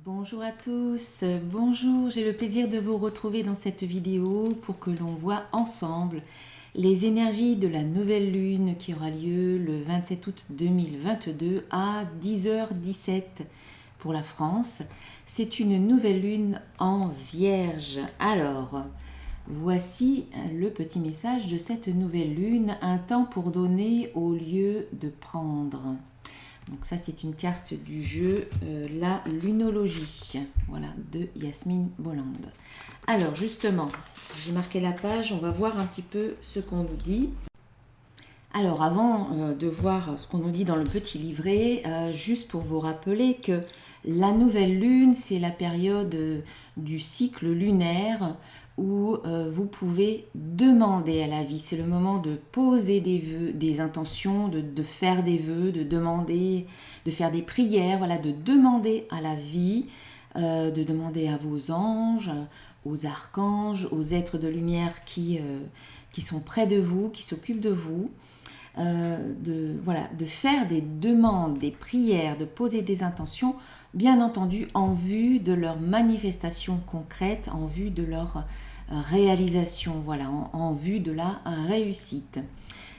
Bonjour à tous, bonjour, j'ai le plaisir de vous retrouver dans cette vidéo pour que l'on voit ensemble les énergies de la nouvelle lune qui aura lieu le 27 août 2022 à 10h17 pour la France. C'est une nouvelle lune en Vierge. Alors, voici le petit message de cette nouvelle lune, un temps pour donner au lieu de prendre. Donc ça, c'est une carte du jeu, la lunologie, voilà, de Yasmine Bolland. Alors justement, j'ai marqué la page, on va voir un petit peu ce qu'on nous dit. Alors avant de voir ce qu'on nous dit dans le petit livret, juste pour vous rappeler que la nouvelle lune, c'est la période du cycle lunaire où vous pouvez demander à la vie. C'est le moment de poser des vœux, des intentions, de faire des vœux, de demander, de faire des prières, voilà, de demander à la vie, de demander à vos anges, aux archanges, aux êtres de lumière qui sont près de vous, qui s'occupent de vous. De faire des demandes, des prières, de poser des intentions, bien entendu en vue de leur manifestation concrète, en vue de leur réalisation, voilà, en vue de la réussite.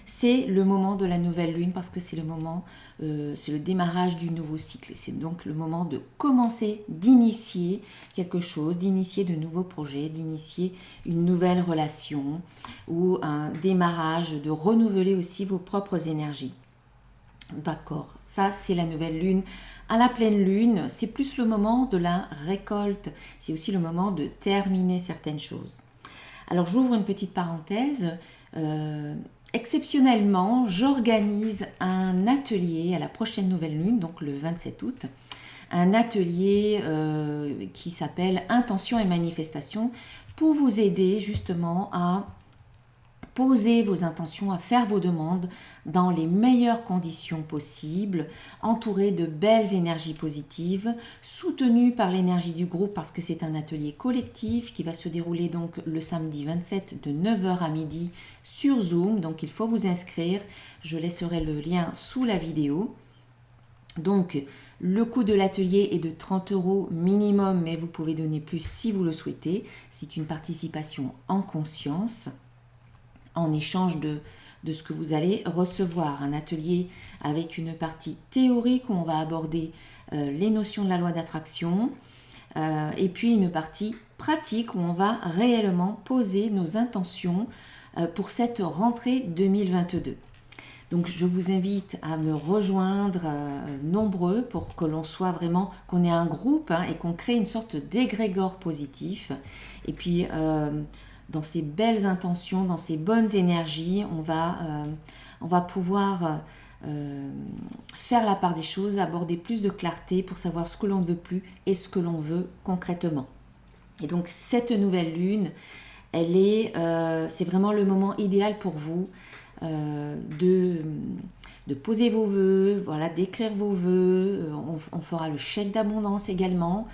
C'est le moment de la nouvelle lune parce que c'est le moment, c'est le démarrage du nouveau cycle. C'est donc le moment de commencer, d'initier quelque chose, d'initier de nouveaux projets, d'initier une nouvelle relation ou un démarrage, de renouveler aussi vos propres énergies. D'accord, ça c'est la nouvelle lune. À la pleine lune, c'est plus le moment de la récolte. C'est aussi le moment de terminer certaines choses. Alors j'ouvre une petite parenthèse. Exceptionnellement, j'organise un atelier à la prochaine nouvelle lune, donc le 27 août. Un atelier qui s'appelle Intention et manifestation pour vous aider justement à poser vos intentions, à faire vos demandes dans les meilleures conditions possibles, entouré de belles énergies positives, soutenu par l'énergie du groupe parce que c'est un atelier collectif qui va se dérouler donc le samedi 27 de 9h à midi sur Zoom. Donc il faut vous inscrire, je laisserai le lien sous la vidéo. Donc le coût de l'atelier est de 30 € minimum, mais vous pouvez donner plus si vous le souhaitez. C'est une participation en conscience, en échange de ce que vous allez recevoir. Un atelier avec une partie théorique où on va aborder les notions de la loi d'attraction et puis une partie pratique où on va réellement poser nos intentions pour cette rentrée 2022. Donc je vous invite à me rejoindre nombreux pour que l'on soit vraiment, qu'on ait un groupe et qu'on crée une sorte d'égrégore positif. Et puis dans ces belles intentions, dans ces bonnes énergies, on va pouvoir faire la part des choses, aborder plus de clarté pour savoir ce que l'on ne veut plus et ce que l'on veut concrètement. Et donc cette nouvelle lune, c'est vraiment le moment idéal pour vous de poser vos vœux, voilà, d'écrire vos vœux. On fera le chèque d'abondance également.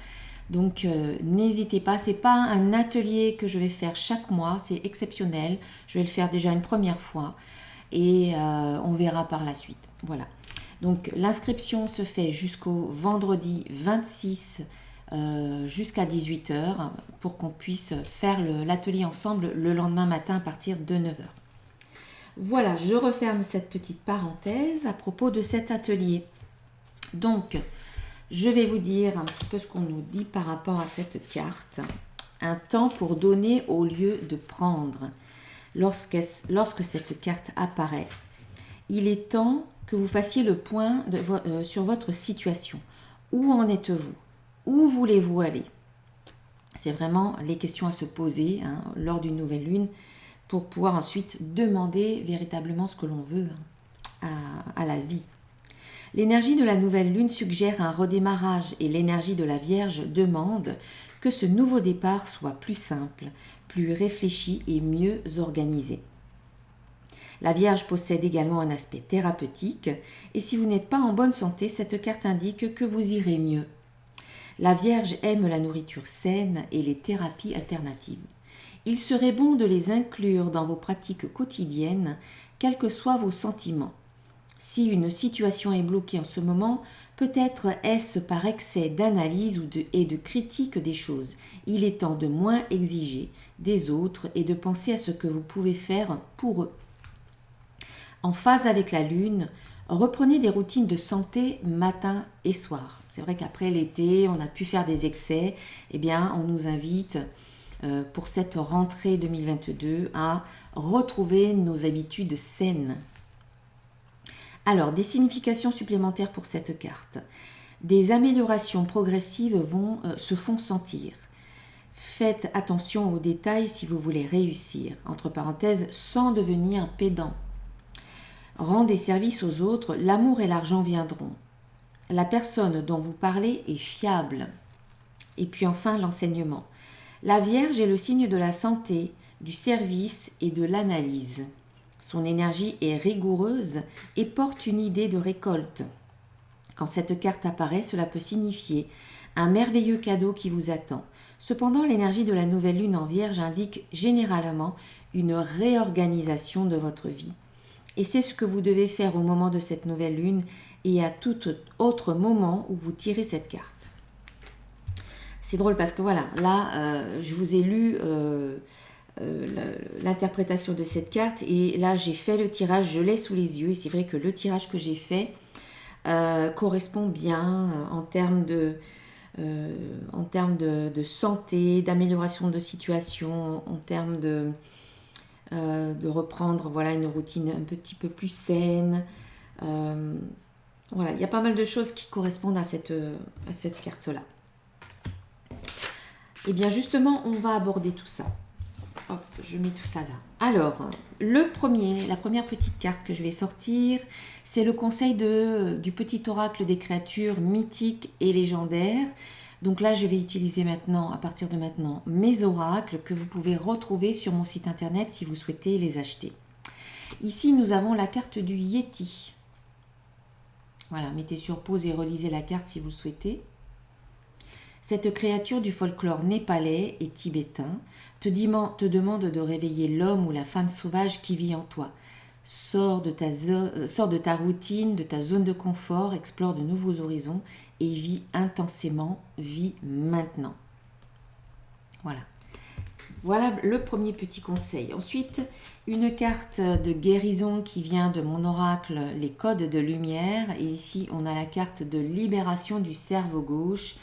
Donc n'hésitez pas, c'est pas un atelier que je vais faire chaque mois, c'est exceptionnel. Je vais le faire déjà une première fois et on verra par la suite. Voilà. Donc l'inscription se fait jusqu'au vendredi 26 jusqu'à 18h pour qu'on puisse faire l'atelier ensemble le lendemain matin à partir de 9h. Voilà, je referme cette petite parenthèse à propos de cet atelier. Donc, je vais vous dire un petit peu ce qu'on nous dit par rapport à cette carte. Un temps pour donner au lieu de prendre. Lorsque cette carte apparaît, il est temps que vous fassiez le point sur votre situation. Où en êtes-vous? Où voulez-vous aller? C'est vraiment les questions à se poser lors d'une nouvelle lune pour pouvoir ensuite demander véritablement ce que l'on veut à la vie. L'énergie de la nouvelle lune suggère un redémarrage et l'énergie de la Vierge demande que ce nouveau départ soit plus simple, plus réfléchi et mieux organisé. La Vierge possède également un aspect thérapeutique et si vous n'êtes pas en bonne santé, cette carte indique que vous irez mieux. La Vierge aime la nourriture saine et les thérapies alternatives. Il serait bon de les inclure dans vos pratiques quotidiennes, quels que soient vos sentiments. Si une situation est bloquée en ce moment, peut-être est-ce par excès d'analyse et de critique des choses. Il est temps de moins exiger des autres et de penser à ce que vous pouvez faire pour eux. En phase avec la Lune, reprenez des routines de santé matin et soir. C'est vrai qu'après l'été, on a pu faire des excès. Eh bien, on nous invite pour cette rentrée 2022 à retrouver nos habitudes saines. Alors, des significations supplémentaires pour cette carte. Des améliorations progressives se font sentir. Faites attention aux détails si vous voulez réussir. Entre parenthèses, sans devenir pédant. Rendez service aux autres, l'amour et l'argent viendront. La personne dont vous parlez est fiable. Et puis enfin, l'enseignement. La Vierge est le signe de la santé, du service et de l'analyse. Son énergie est rigoureuse et porte une idée de récolte. Quand cette carte apparaît, cela peut signifier un merveilleux cadeau qui vous attend. Cependant, l'énergie de la nouvelle lune en Vierge indique généralement une réorganisation de votre vie. Et c'est ce que vous devez faire au moment de cette nouvelle lune et à tout autre moment où vous tirez cette carte. C'est drôle parce que voilà, là, je vous ai lu l'interprétation de cette carte et là, j'ai fait le tirage, je l'ai sous les yeux et c'est vrai que le tirage que j'ai fait correspond bien en termes de santé, d'amélioration de situation, en termes de reprendre voilà, une routine un petit peu plus saine. Voilà, il y a pas mal de choses qui correspondent à cette carte-là. Et bien justement, on va aborder tout ça. Hop, je mets tout ça là. Alors, la première petite carte que je vais sortir, c'est le conseil du petit oracle des créatures mythiques et légendaires. Donc là, je vais utiliser maintenant, à partir de maintenant, mes oracles que vous pouvez retrouver sur mon site internet si vous souhaitez les acheter. Ici, nous avons la carte du Yéti. Voilà, mettez sur pause et relisez la carte si vous le souhaitez. Cette créature du folklore népalais et tibétain te demande de réveiller l'homme ou la femme sauvage qui vit en toi. Sors de ta routine, de ta zone de confort, explore de nouveaux horizons et vis intensément, vis maintenant. Voilà. Voilà le premier petit conseil. Ensuite, une carte de guérison qui vient de mon oracle, les codes de lumière. Et ici, on a la carte de libération du cerveau gauche.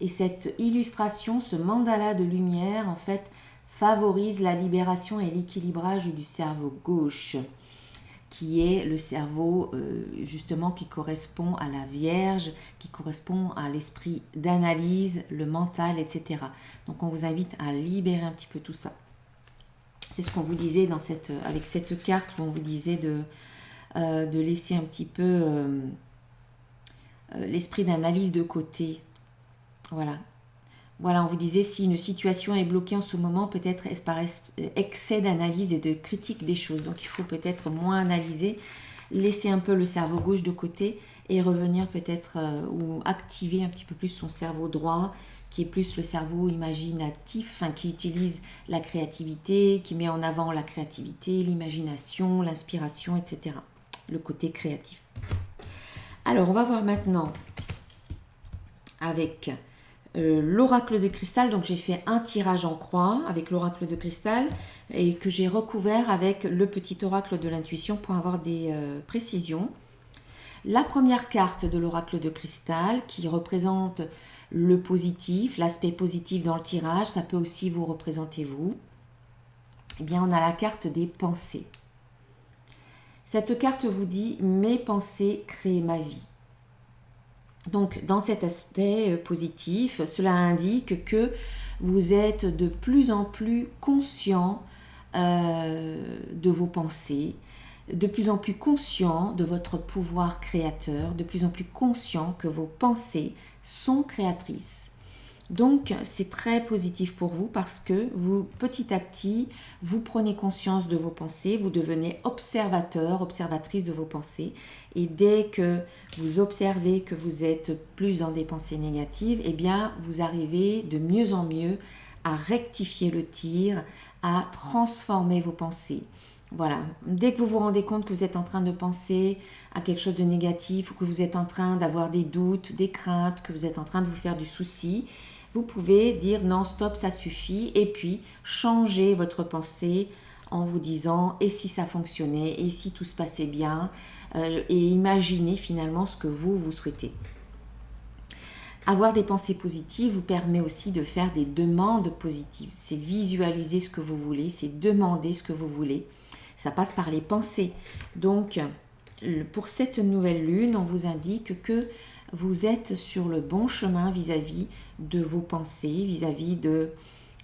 Et cette illustration, ce mandala de lumière, en fait, favorise la libération et l'équilibrage du cerveau gauche, qui est le cerveau justement qui correspond à la Vierge, qui correspond à l'esprit d'analyse, le mental, etc. Donc on vous invite à libérer un petit peu tout ça. C'est ce qu'on vous disait avec cette carte, où on vous disait de laisser un petit peu l'esprit d'analyse de côté. Voilà. Voilà, on vous disait si une situation est bloquée en ce moment, peut-être est-ce par excès d'analyse et de critique des choses. Donc il faut peut-être moins analyser, laisser un peu le cerveau gauche de côté et revenir peut-être ou activer un petit peu plus son cerveau droit, qui est plus le cerveau imaginatif, qui utilise la créativité, qui met en avant la créativité, l'imagination, l'inspiration, etc. Le côté créatif. Alors, on va voir maintenant avec l'oracle de cristal. Donc j'ai fait un tirage en croix avec l'oracle de cristal et que j'ai recouvert avec le petit oracle de l'intuition pour avoir des précisions. La première carte de l'oracle de cristal qui représente le positif, l'aspect positif dans le tirage, ça peut aussi vous représenter vous. Eh bien, on a la carte des pensées. Cette carte vous dit « Mes pensées créent ma vie ». Donc, dans cet aspect positif, cela indique que vous êtes de plus en plus conscient de vos pensées, de plus en plus conscient de votre pouvoir créateur, de plus en plus conscient que vos pensées sont créatrices. Donc, c'est très positif pour vous parce que vous, petit à petit, vous prenez conscience de vos pensées, vous devenez observateur, observatrice de vos pensées. Et dès que vous observez que vous êtes plus dans des pensées négatives, eh bien, vous arrivez de mieux en mieux à rectifier le tir, à transformer vos pensées. Voilà, dès que vous vous rendez compte que vous êtes en train de penser à quelque chose de négatif ou que vous êtes en train d'avoir des doutes, des craintes, que vous êtes en train de vous faire du souci, vous pouvez dire non, stop, ça suffit, et puis changer votre pensée en vous disant et si ça fonctionnait, et si tout se passait bien, et imaginez finalement ce que vous souhaitez. Avoir des pensées positives vous permet aussi de faire des demandes positives. C'est visualiser ce que vous voulez, c'est demander ce que vous voulez. Ça passe par les pensées. Donc, pour cette nouvelle lune, on vous indique que vous êtes sur le bon chemin vis-à-vis de vos pensées, vis-à-vis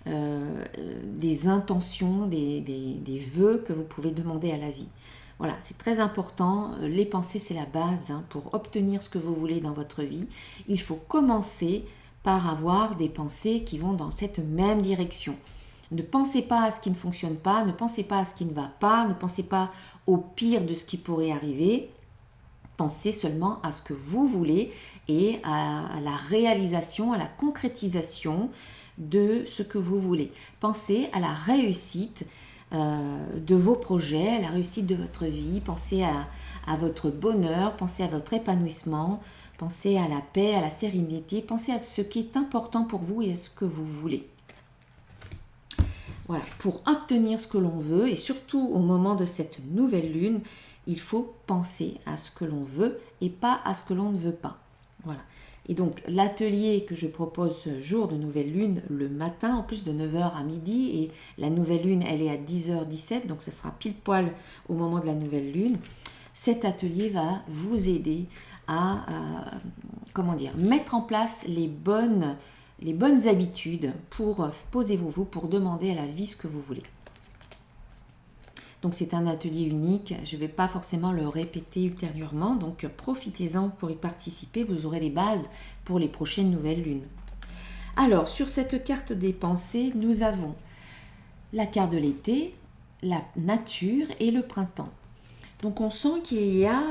des intentions, des vœux que vous pouvez demander à la vie. Voilà, c'est très important. Les pensées, c'est la base pour obtenir ce que vous voulez dans votre vie. Il faut commencer par avoir des pensées qui vont dans cette même direction. Ne pensez pas à ce qui ne fonctionne pas, ne pensez pas à ce qui ne va pas, ne pensez pas au pire de ce qui pourrait arriver. Pensez seulement à ce que vous voulez et à la réalisation, à la concrétisation de ce que vous voulez. Pensez à la réussite de vos projets, à la réussite de votre vie. Pensez à votre bonheur, pensez à votre épanouissement, pensez à la paix, à la sérénité, pensez à ce qui est important pour vous et à ce que vous voulez. Voilà, pour obtenir ce que l'on veut, et surtout au moment de cette nouvelle lune, il faut penser à ce que l'on veut et pas à ce que l'on ne veut pas. Voilà. Et donc l'atelier que je propose ce jour de nouvelle lune, le matin, en plus de 9h à midi, et la nouvelle lune, elle est à 10h17, donc ce sera pile poil au moment de la nouvelle lune. Cet atelier va vous aider à mettre en place les bonnes habitudes pour posez-vous pour demander à la vie ce que vous voulez. Donc c'est un atelier unique, je ne vais pas forcément le répéter ultérieurement, donc profitez-en pour y participer, vous aurez les bases pour les prochaines nouvelles lunes. Alors sur cette carte des pensées, nous avons la carte de l'été, la nature et le printemps. Donc on sent qu'il y a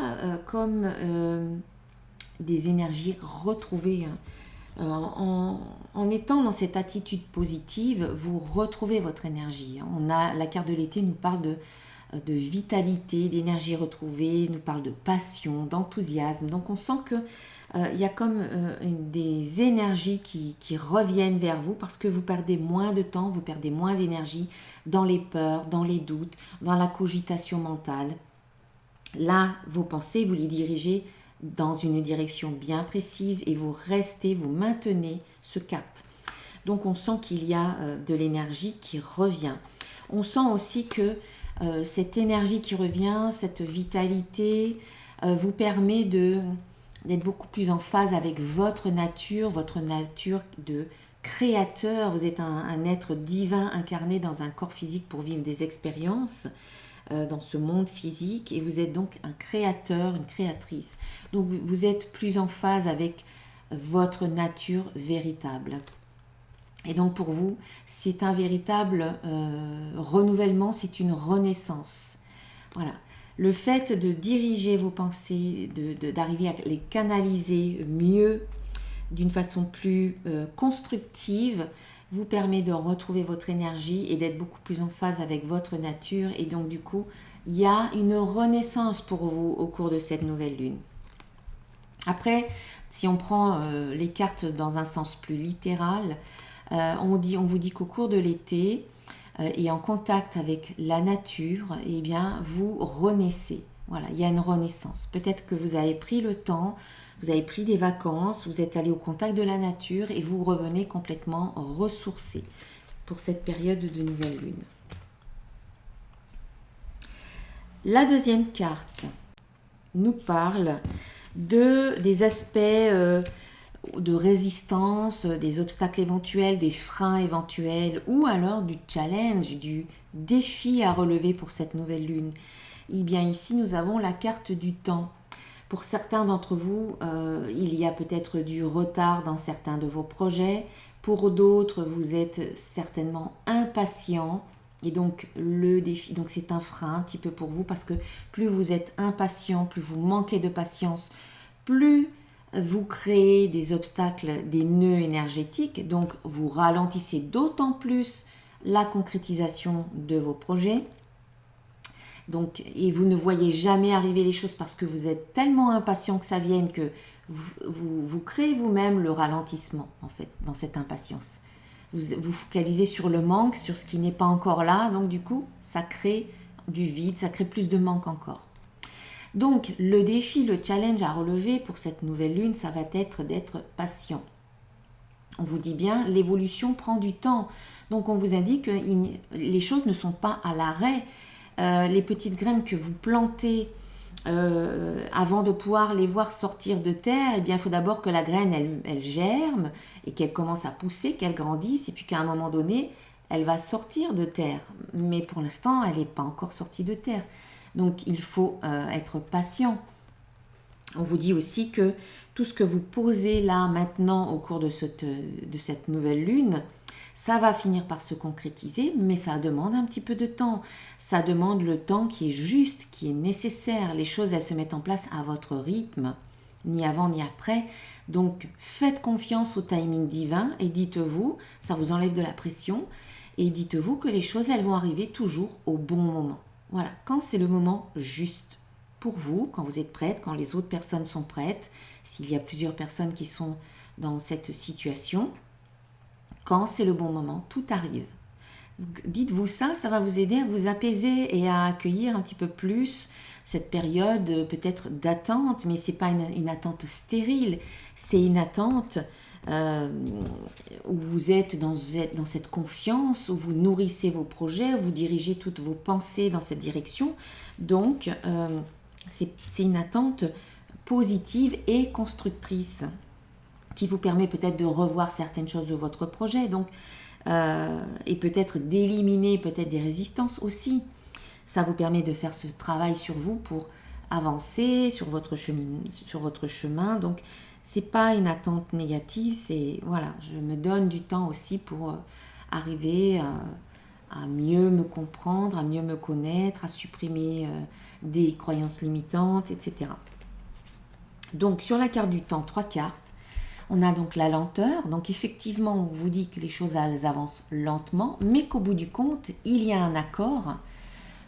des énergies retrouvées. En étant dans cette attitude positive, vous retrouvez votre énergie. La carte de l'été nous parle de vitalité, d'énergie retrouvée, nous parle de passion, d'enthousiasme. Donc on sent que il y a comme des énergies qui reviennent vers vous parce que vous perdez moins de temps, vous perdez moins d'énergie dans les peurs, dans les doutes, dans la cogitation mentale. Là, vos pensées, vous les dirigez dans une direction bien précise et vous maintenez ce cap. Donc on sent qu'il y a de l'énergie qui revient. On sent aussi que cette énergie qui revient, cette vitalité vous permet d'être beaucoup plus en phase avec votre nature de créateur. Vous êtes un être divin incarné dans un corps physique pour vivre des expériences dans ce monde physique, et vous êtes donc un créateur, une créatrice. Donc vous êtes plus en phase avec votre nature véritable. Et donc pour vous, c'est un véritable renouvellement, c'est une renaissance. Voilà. Le fait de diriger vos pensées, d'arriver à les canaliser mieux, d'une façon plus constructive, vous permet de retrouver votre énergie et d'être beaucoup plus en phase avec votre nature. Et donc du coup, il y a une renaissance pour vous au cours de cette nouvelle lune. Après, si on prend les cartes dans un sens plus littéral, on vous dit qu'au cours de l'été et en contact avec la nature, eh bien, vous renaissez. Voilà, il y a une renaissance. Peut-être que vous avez pris le temps, vous avez pris des vacances, vous êtes allé au contact de la nature et vous revenez complètement ressourcé pour cette période de nouvelle lune. La deuxième carte nous parle des aspects de résistance, des obstacles éventuels, des freins éventuels, ou alors du challenge, du défi à relever pour cette nouvelle lune. Et bien ici, nous avons la carte du temps. Pour certains d'entre vous, il y a peut-être du retard dans certains de vos projets. Pour d'autres, vous êtes certainement impatient. Et donc, le défi, donc c'est un frein un petit peu pour vous parce que plus vous êtes impatient, plus vous manquez de patience, plus vous créez des obstacles, des nœuds énergétiques. Donc, vous ralentissez d'autant plus la concrétisation de vos projets. Donc, et vous ne voyez jamais arriver les choses parce que vous êtes tellement impatient que ça vienne que vous créez vous-même le ralentissement, en fait, dans cette impatience. Vous focalisez sur le manque, sur ce qui n'est pas encore là, donc du coup, ça crée du vide, ça crée plus de manque encore. Donc, le défi, le challenge à relever pour cette nouvelle lune, ça va être d'être patient. On vous dit bien, l'évolution prend du temps. Donc, on vous indique que les choses ne sont pas à l'arrêt. Les petites graines que vous plantez avant de pouvoir les voir sortir de terre, eh bien, il faut d'abord que la graine, elle germe et qu'elle commence à pousser, qu'elle grandisse, et puis qu'à un moment donné, elle va sortir de terre. Mais pour l'instant, elle n'est pas encore sortie de terre. Donc, il faut être patient. On vous dit aussi que tout ce que vous posez là, maintenant, au cours de cette nouvelle lune, ça va finir par se concrétiser, mais ça demande un petit peu de temps. Ça demande le temps qui est juste, qui est nécessaire. Les choses, elles se mettent en place à votre rythme, ni avant ni après. Donc, faites confiance au timing divin et dites-vous, ça vous enlève de la pression, et dites-vous que les choses, elles vont arriver toujours au bon moment. Voilà, quand c'est le moment juste pour vous, quand vous êtes prête, quand les autres personnes sont prêtes, s'il y a plusieurs personnes qui sont dans cette situation, quand c'est le bon moment, tout arrive. Dites-vous ça, ça va vous aider à vous apaiser et à accueillir un petit peu plus cette période peut-être d'attente, mais ce n'est pas une attente stérile, c'est une attente où vous êtes dans cette confiance, où vous nourrissez vos projets, où vous dirigez toutes vos pensées dans cette direction. Donc, c'est une attente positive et constructrice qui vous permet peut-être de revoir certaines choses de votre projet, donc, et peut-être d'éliminer peut-être des résistances aussi. Ça vous permet de faire ce travail sur vous pour avancer sur votre chemin. Donc, c'est pas une attente négative, c'est voilà, je me donne du temps aussi pour arriver à mieux me comprendre, à mieux me connaître, à supprimer des croyances limitantes, etc. Donc, sur la carte du temps, 3 cartes. On a donc la lenteur. Donc, effectivement, on vous dit que les choses elles avancent lentement, mais qu'au bout du compte, il y a un accord.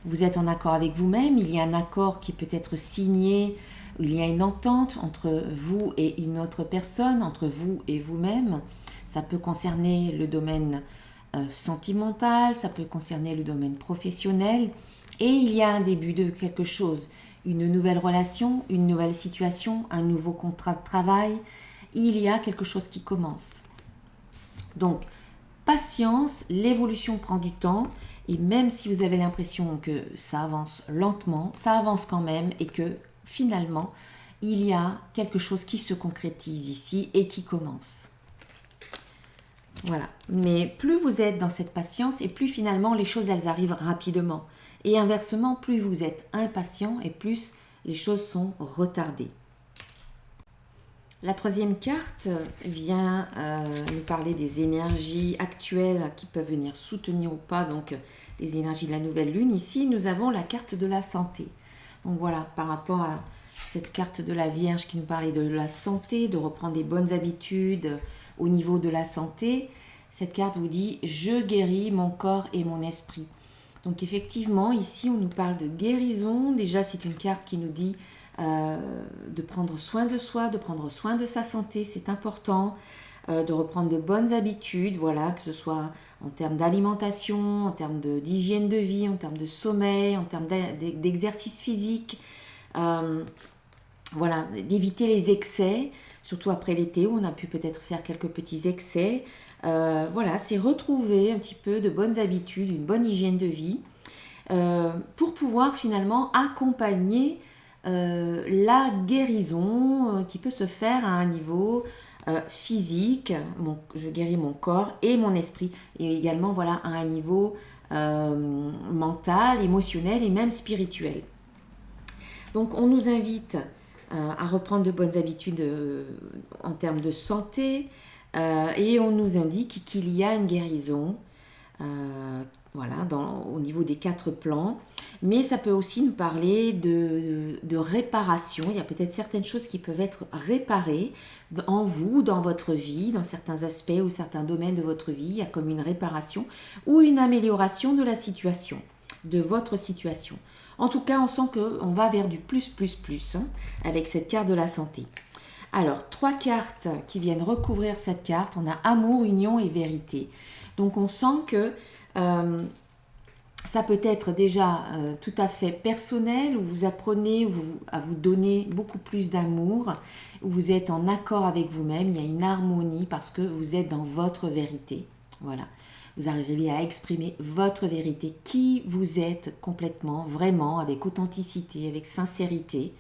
Vous êtes en accord avec vous-même. Il y a un accord qui peut être signé. Il y a une entente entre vous et une autre personne, entre vous et vous-même. Ça peut concerner le domaine sentimental, ça peut concerner le domaine professionnel. Et il y a un début de quelque chose. Une nouvelle relation, une nouvelle situation, un nouveau contrat de travail. Il y a quelque chose qui commence. Donc, patience, l'évolution prend du temps et même si vous avez l'impression que ça avance lentement, ça avance quand même et que finalement, il y a quelque chose qui se concrétise ici et qui commence. Voilà. Mais plus vous êtes dans cette patience et plus finalement les choses elles arrivent rapidement. Et inversement, plus vous êtes impatient et plus les choses sont retardées. La troisième carte vient nous parler des énergies actuelles qui peuvent venir soutenir ou pas donc les énergies de la nouvelle lune. Ici, nous avons la carte de la santé. Donc voilà, par rapport à cette carte de la Vierge qui nous parlait de la santé, de reprendre des bonnes habitudes au niveau de la santé, cette carte vous dit « Je guéris mon corps et mon esprit ». Donc effectivement, ici, on nous parle de guérison. Déjà, c'est une carte qui nous dit de prendre soin de soi, de prendre soin de sa santé, c'est important, de reprendre de bonnes habitudes, voilà, que ce soit en termes d'alimentation, en termes d'hygiène de vie, en termes de sommeil, en termes d'exercice physique, voilà, d'éviter les excès, surtout après l'été où on a pu peut-être faire quelques petits excès. Voilà, c'est retrouver un petit peu de bonnes habitudes, une bonne hygiène de vie pour pouvoir finalement accompagner la guérison qui peut se faire à un niveau physique, je guéris mon corps et mon esprit, et également voilà, à un niveau mental, émotionnel et même spirituel. Donc on nous invite à reprendre de bonnes habitudes en termes de santé et on nous indique qu'il y a une guérison voilà, au niveau des 4 plans. Mais ça peut aussi nous parler de réparation. Il y a peut-être certaines choses qui peuvent être réparées en vous, dans votre vie, dans certains aspects ou certains domaines de votre vie. Il y a comme une réparation ou une amélioration de la situation. de votre situation. En tout cas, on sent qu'on va vers du plus, hein, avec cette carte de la santé. Alors, 3 cartes qui viennent recouvrir cette carte. On a amour, union et vérité. Donc, on sent que ça peut être déjà tout à fait personnel, où vous apprenez à vous donner beaucoup plus d'amour, où vous êtes en accord avec vous-même, il y a une harmonie parce que vous êtes dans votre vérité. Voilà. Vous arrivez à exprimer votre vérité, qui vous êtes complètement, vraiment, avec authenticité, avec sincérité.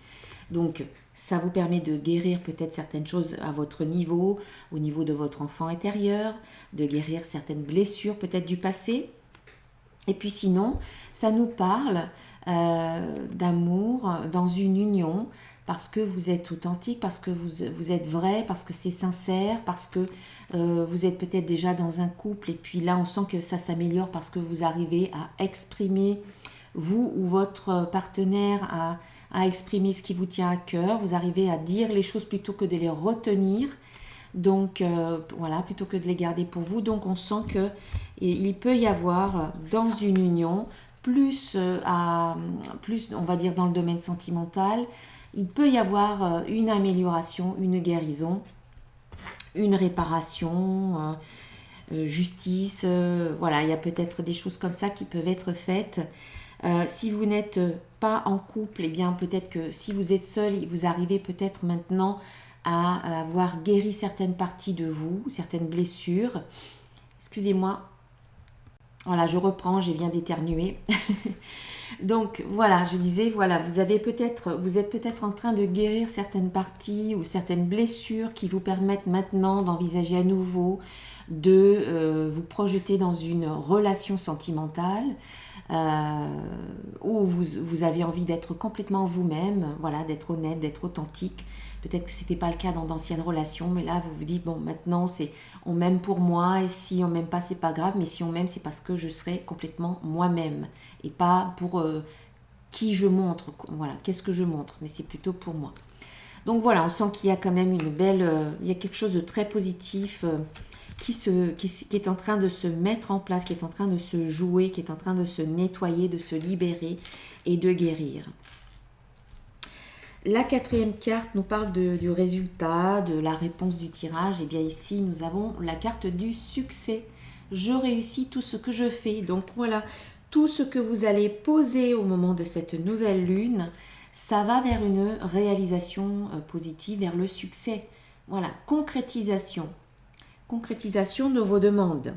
Donc, ça vous permet de guérir peut-être certaines choses à votre niveau, au niveau de votre enfant intérieur, de guérir certaines blessures peut-être du passé. Et puis sinon, ça nous parle d'amour dans une union, parce que vous êtes authentique, parce que vous êtes vrai, parce que c'est sincère, parce que vous êtes peut-être déjà dans un couple et puis là on sent que ça s'améliore parce que vous arrivez à exprimer, vous ou votre partenaire, à exprimer ce qui vous tient à cœur, vous arrivez à dire les choses plutôt que de les retenir, donc voilà, plutôt que de les garder pour vous. Donc on sent que il peut y avoir dans une union, plus on va dire dans le domaine sentimental, il peut y avoir une amélioration, une guérison, une réparation, justice, voilà, il y a peut-être des choses comme ça qui peuvent être faites. Si vous n'êtes pas en couple, eh bien peut-être que si vous êtes seul, vous arrivez peut-être maintenant à avoir guéri certaines parties de vous, certaines blessures. Excusez-moi. Voilà, je reprends, je viens d'éternuer. Donc voilà, je disais, voilà, vous êtes peut-être en train de guérir certaines parties ou certaines blessures qui vous permettent maintenant d'envisager à nouveau de vous projeter dans une relation sentimentale où vous avez envie d'être complètement vous-même, voilà, d'être honnête, d'être authentique. Peut-être que ce n'était pas le cas dans d'anciennes relations, mais là vous vous dites, bon, maintenant on m'aime pour moi, et si on m'aime pas, c'est pas grave, mais si on m'aime, c'est parce que je serai complètement moi-même, et pas pour qui je montre, voilà, qu'est-ce que je montre, mais c'est plutôt pour moi. Donc voilà, on sent qu'il y a quand même il y a quelque chose de très positif qui est en train de se mettre en place, qui est en train de se jouer, qui est en train de se nettoyer, de se libérer et de guérir. La 4e carte nous parle du résultat, de la réponse du tirage. Et bien ici, nous avons la carte du succès. Je réussis tout ce que je fais. Donc voilà, tout ce que vous allez poser au moment de cette nouvelle lune, ça va vers une réalisation positive, vers le succès. Voilà, concrétisation. Concrétisation de vos demandes.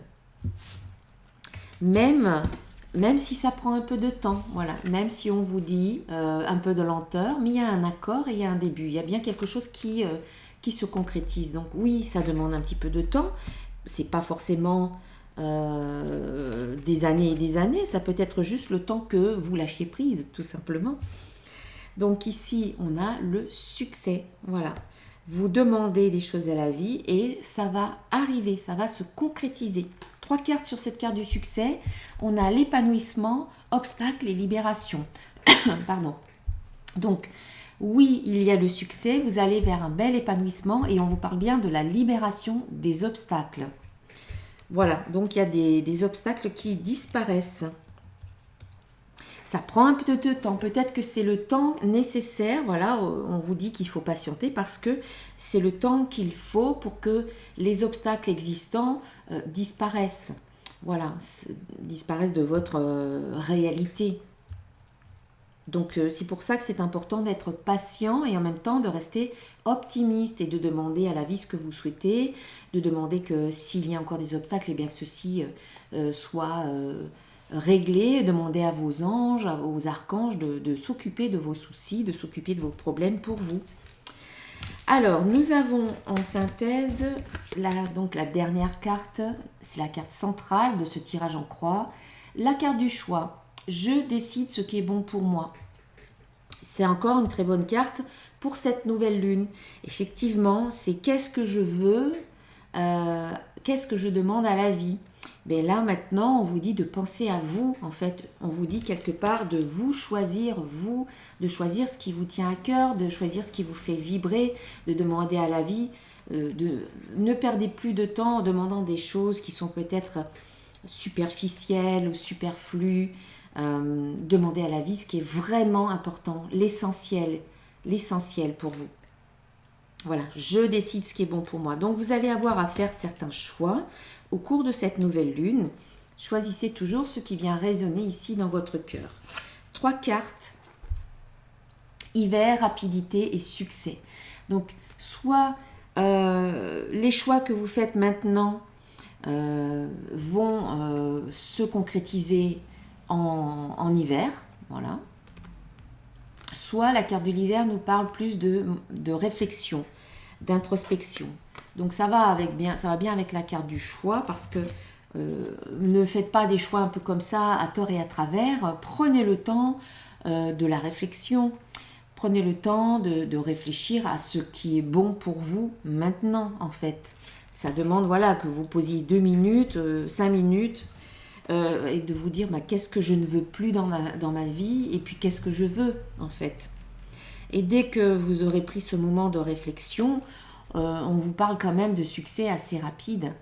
Même si ça prend un peu de temps, voilà, même si on vous dit un peu de lenteur, mais il y a un accord et il y a un début, il y a bien quelque chose qui se concrétise. Donc oui, ça demande un petit peu de temps, c'est pas forcément des années et des années, ça peut être juste le temps que vous lâchiez prise, tout simplement. Donc ici, on a le succès, voilà. Vous demandez des choses à la vie et ça va arriver, ça va se concrétiser. 3 cartes sur cette carte du succès. On a l'épanouissement, obstacle et libération. Pardon. Donc, oui, il y a le succès. Vous allez vers un bel épanouissement et on vous parle bien de la libération des obstacles. Voilà, donc il y a des obstacles qui disparaissent. Ça prend un peu de temps. Peut-être que c'est le temps nécessaire. Voilà, on vous dit qu'il faut patienter parce que c'est le temps qu'il faut pour que les obstacles existants disparaissent. Voilà, disparaissent de votre réalité. Donc c'est pour ça que c'est important d'être patient et en même temps de rester optimiste et de demander à la vie ce que vous souhaitez, de demander que s'il y a encore des obstacles, eh bien que ceci soit régler, demander à vos anges, aux archanges de s'occuper de vos soucis, de s'occuper de vos problèmes pour vous. Alors, nous avons en synthèse donc la dernière carte, c'est la carte centrale de ce tirage en croix, la carte du choix. Je décide ce qui est bon pour moi. C'est encore une très bonne carte pour cette nouvelle lune. Effectivement, c'est qu'est-ce que je veux, qu'est-ce que je demande à la vie. Mais là, maintenant, on vous dit de penser à vous, en fait. On vous dit quelque part de vous, de choisir ce qui vous tient à cœur, de choisir ce qui vous fait vibrer, de demander à la vie, ne perdez plus de temps en demandant des choses qui sont peut-être superficielles ou superflues. Demandez à la vie ce qui est vraiment important, l'essentiel pour vous. Voilà, je décide ce qui est bon pour moi. Donc vous allez avoir à faire certains choix au cours de cette nouvelle lune. Choisissez toujours ce qui vient résonner ici dans votre cœur. 3 cartes, hiver, rapidité et succès. Donc soit les choix que vous faites maintenant vont se concrétiser en hiver, voilà. Soit la carte de l'hiver nous parle plus de réflexion, d'introspection. Donc ça va bien avec la carte du choix parce que ne faites pas des choix un peu comme ça à tort et à travers. Prenez le temps de la réflexion. Prenez le temps de réfléchir à ce qui est bon pour vous maintenant en fait. Ça demande que vous posiez 2 minutes, 5 minutes et de vous dire qu'est-ce que je ne veux plus dans ma vie et puis qu'est-ce que je veux en fait. Et dès que vous aurez pris ce moment de réflexion, on vous parle quand même de succès assez rapide.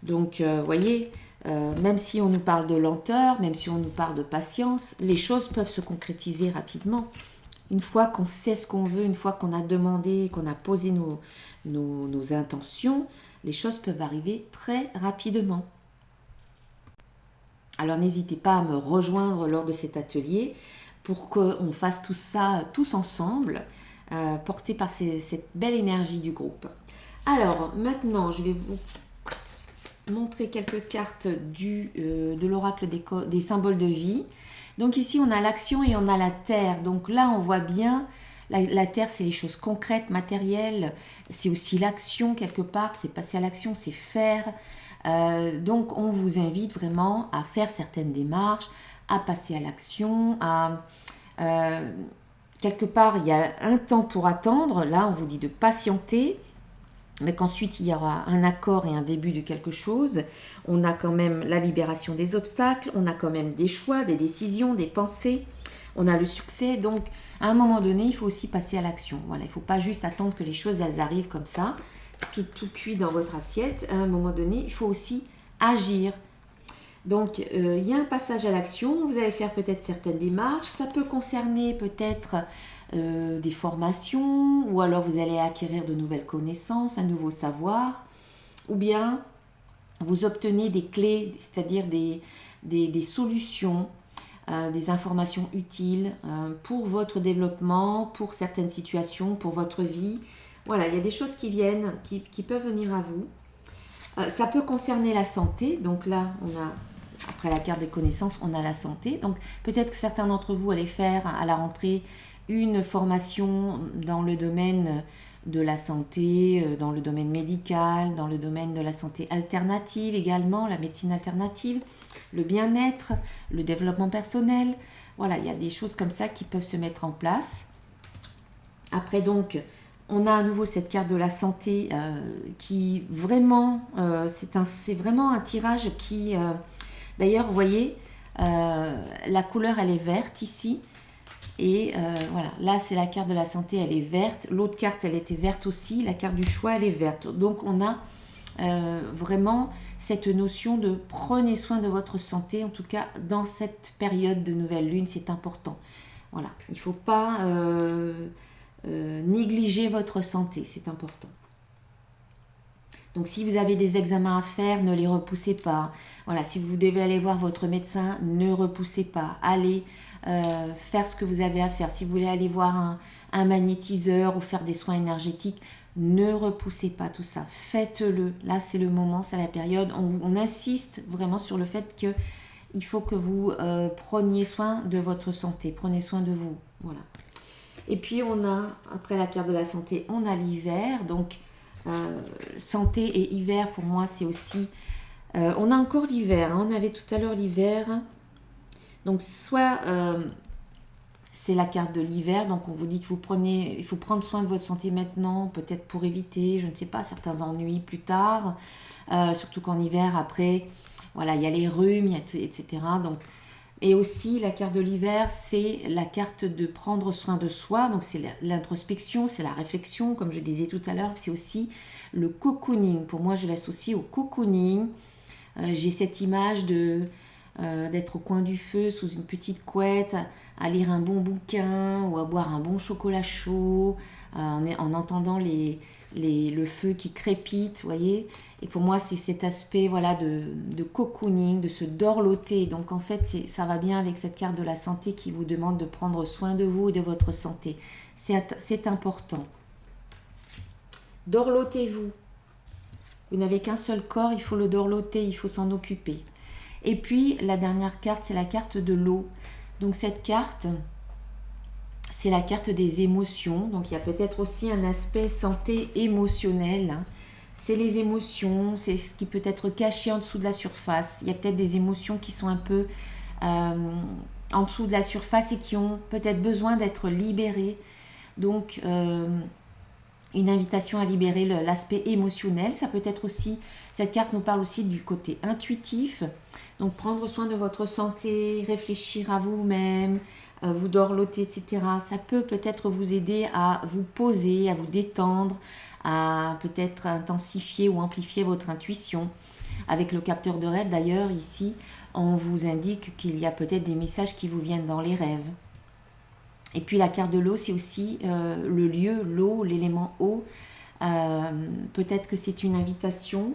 Donc voyez, même si on nous parle de lenteur, même si on nous parle de patience, les choses peuvent se concrétiser rapidement. Une fois qu'on sait ce qu'on veut, une fois qu'on a demandé, qu'on a posé nos intentions, les choses peuvent arriver très rapidement. Alors n'hésitez pas à me rejoindre lors de cet atelier pour qu'on fasse tout ça tous ensemble, portés par cette belle énergie du groupe. Alors maintenant, je vais vous montrer quelques cartes de l'oracle des symboles de vie. Donc ici, on a l'action et on a la terre. Donc là, on voit bien, la terre, c'est les choses concrètes, matérielles. C'est aussi l'action quelque part, c'est passer à l'action, c'est faire. Donc on vous invite vraiment à faire certaines démarches, à passer à l'action, quelque part, il y a un temps pour attendre. Là, on vous dit de patienter, mais qu'ensuite il y aura un accord et un début de quelque chose. On a quand même la libération des obstacles, on a quand même des choix, des décisions, des pensées, on a le succès. Donc à un moment donné, il faut aussi passer à l'action. Voilà, il ne faut pas juste attendre que les choses elles arrivent comme ça, tout cuit dans votre assiette. À un moment donné, il faut aussi agir. Donc il y a un passage à l'action, vous allez faire peut-être certaines démarches, ça peut concerner peut-être des formations, ou alors vous allez acquérir de nouvelles connaissances, un nouveau savoir, ou bien vous obtenez des clés, c'est-à-dire des solutions, des informations utiles pour votre développement, pour certaines situations, pour votre vie. Voilà, il y a des choses qui viennent, qui peuvent venir à vous. Ça peut concerner la santé, donc là, après la carte des connaissances, on a la santé. Donc peut-être que certains d'entre vous allaient faire à la rentrée une formation dans le domaine de la santé, dans le domaine médical, dans le domaine de la santé alternative également, la médecine alternative, le bien-être, le développement personnel. Voilà, il y a des choses comme ça qui peuvent se mettre en place. Après donc, on a à nouveau cette carte de la santé qui vraiment, c'est vraiment un tirage qui... D'ailleurs, vous voyez, la couleur, elle est verte ici. Et voilà, là, c'est la carte de la santé, elle est verte. L'autre carte, elle était verte aussi. La carte du choix, elle est verte. Donc, on a vraiment cette notion de prenez soin de votre santé. En tout cas, dans cette période de nouvelle lune, c'est important. Voilà, il ne faut pas négliger votre santé, c'est important. Donc si vous avez des examens à faire, ne les repoussez pas. Voilà, si vous devez aller voir votre médecin, ne repoussez pas. Allez faire ce que vous avez à faire. Si vous voulez aller voir un magnétiseur ou faire des soins énergétiques, ne repoussez pas tout ça. Faites-le. Là, c'est le moment, c'est la période. On insiste vraiment sur le fait qu'il faut que vous preniez soin de votre santé. Prenez soin de vous. Voilà. Et puis, on a, après la carte de la santé, on a l'hiver. Donc, santé et hiver, pour moi, c'est aussi... on a encore l'hiver, hein. On avait tout à l'heure l'hiver. Donc, soit c'est la carte de l'hiver, donc on vous dit il faut prendre soin de votre santé maintenant, peut-être pour éviter, je ne sais pas, certains ennuis plus tard. Surtout qu'en hiver, après, voilà, il y a les rhumes, etc. Donc, et aussi, la carte de l'hiver, c'est la carte de prendre soin de soi. Donc, c'est l'introspection, c'est la réflexion, comme je disais tout à l'heure. C'est aussi le cocooning. Pour moi, je l'associe au cocooning. J'ai cette image d'être au coin du feu sous une petite couette, à lire un bon bouquin ou à boire un bon chocolat chaud, en entendant le feu qui crépite, vous voyez. Et pour moi, c'est cet aspect voilà, de cocooning, de se dorloter. Donc en fait, ça va bien avec cette carte de la santé qui vous demande de prendre soin de vous et de votre santé. C'est important. Dorlotez-vous. Vous n'avez qu'un seul corps, il faut le dorloter, il faut s'en occuper. Et puis, la dernière carte, c'est la carte de l'eau. Donc cette carte, c'est la carte des émotions. Donc il y a peut-être aussi un aspect santé émotionnelle. C'est les émotions, c'est ce qui peut être caché en dessous de la surface. Il y a peut-être des émotions qui sont un peu en dessous de la surface et qui ont peut-être besoin d'être libérées. Donc, une invitation à libérer l'aspect émotionnel. Ça peut être aussi, cette carte nous parle aussi du côté intuitif. Donc, prendre soin de votre santé, réfléchir à vous-même, vous dorloter, etc. Ça peut peut-être vous aider à vous poser, à vous détendre, à peut-être intensifier ou amplifier votre intuition. Avec le capteur de rêve, d'ailleurs, ici, on vous indique qu'il y a peut-être des messages qui vous viennent dans les rêves. Et puis la carte de l'eau, c'est aussi le lieu, l'eau, l'élément eau. Peut-être que c'est une invitation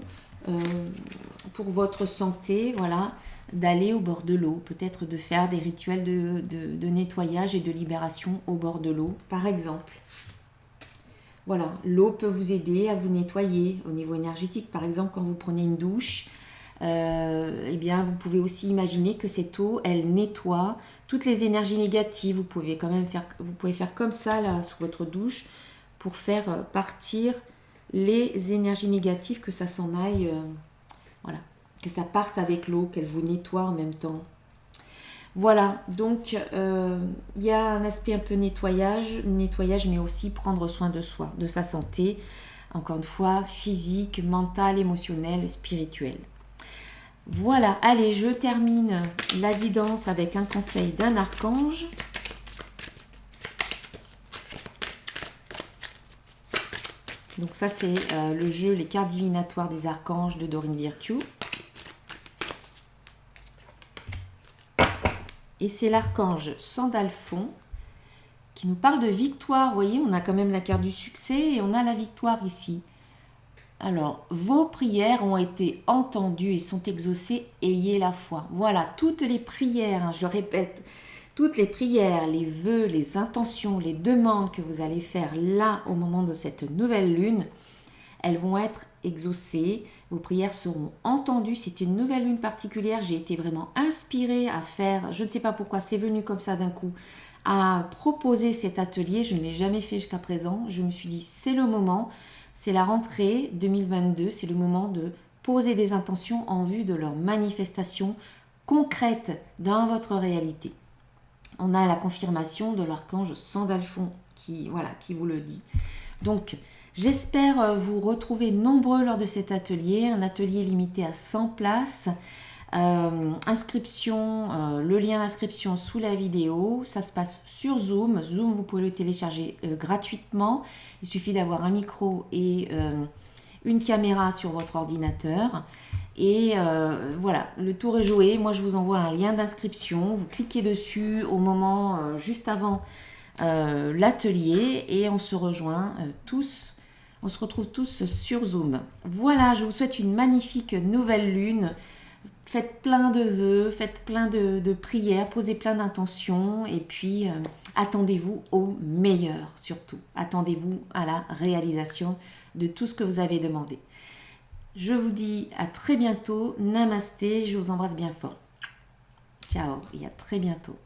pour votre santé, voilà, d'aller au bord de l'eau. Peut-être de faire des rituels de nettoyage et de libération au bord de l'eau, par exemple. Voilà, l'eau peut vous aider à vous nettoyer au niveau énergétique. Par exemple, quand vous prenez une douche, eh bien, vous pouvez aussi imaginer que cette eau, elle nettoie toutes les énergies négatives. Vous pouvez faire comme ça là sous votre douche pour faire partir les énergies négatives, que ça s'en aille, voilà, que ça parte avec l'eau, qu'elle vous nettoie en même temps. Voilà, donc il y a un aspect un peu nettoyage, mais aussi prendre soin de soi, de sa santé, encore une fois, physique, mentale, émotionnelle, spirituelle. Voilà, allez, je termine la guidance avec un conseil d'un archange. Donc ça, c'est le jeu Les cartes divinatoires des archanges de Dorine Virtue. Et c'est l'archange Sandalphon qui nous parle de victoire. Vous voyez, on a quand même la carte du succès et on a la victoire ici. Alors, vos prières ont été entendues et sont exaucées, ayez la foi. Voilà, toutes les prières, hein, je le répète, toutes les prières, les vœux, les intentions, les demandes que vous allez faire là au moment de cette nouvelle lune, elles vont être exaucées, vos prières seront entendues. C'est une nouvelle lune particulière, j'ai été vraiment inspirée à faire, je ne sais pas pourquoi, c'est venu comme ça d'un coup, à proposer cet atelier. Je ne l'ai jamais fait jusqu'à présent, je me suis dit c'est le moment. C'est la rentrée 2022, c'est le moment de poser des intentions en vue de leur manifestation concrète dans votre réalité. On a la confirmation de l'archange Sandalphon qui vous le dit. Donc, j'espère vous retrouver nombreux lors de cet atelier, un atelier limité à 100 places. Inscription, le lien d'inscription sous la vidéo, ça se passe sur Zoom. Zoom, vous pouvez le télécharger gratuitement. Il suffit d'avoir un micro et une caméra sur votre ordinateur. Et voilà, le tour est joué. Moi, je vous envoie un lien d'inscription. Vous cliquez dessus au moment juste avant l'atelier et on se rejoint tous. On se retrouve tous sur Zoom. Voilà, je vous souhaite une magnifique nouvelle lune. Faites plein de vœux, faites plein de prières, posez plein d'intentions et puis attendez-vous au meilleur surtout. Attendez-vous à la réalisation de tout ce que vous avez demandé. Je vous dis à très bientôt. Namasté, je vous embrasse bien fort. Ciao et à très bientôt.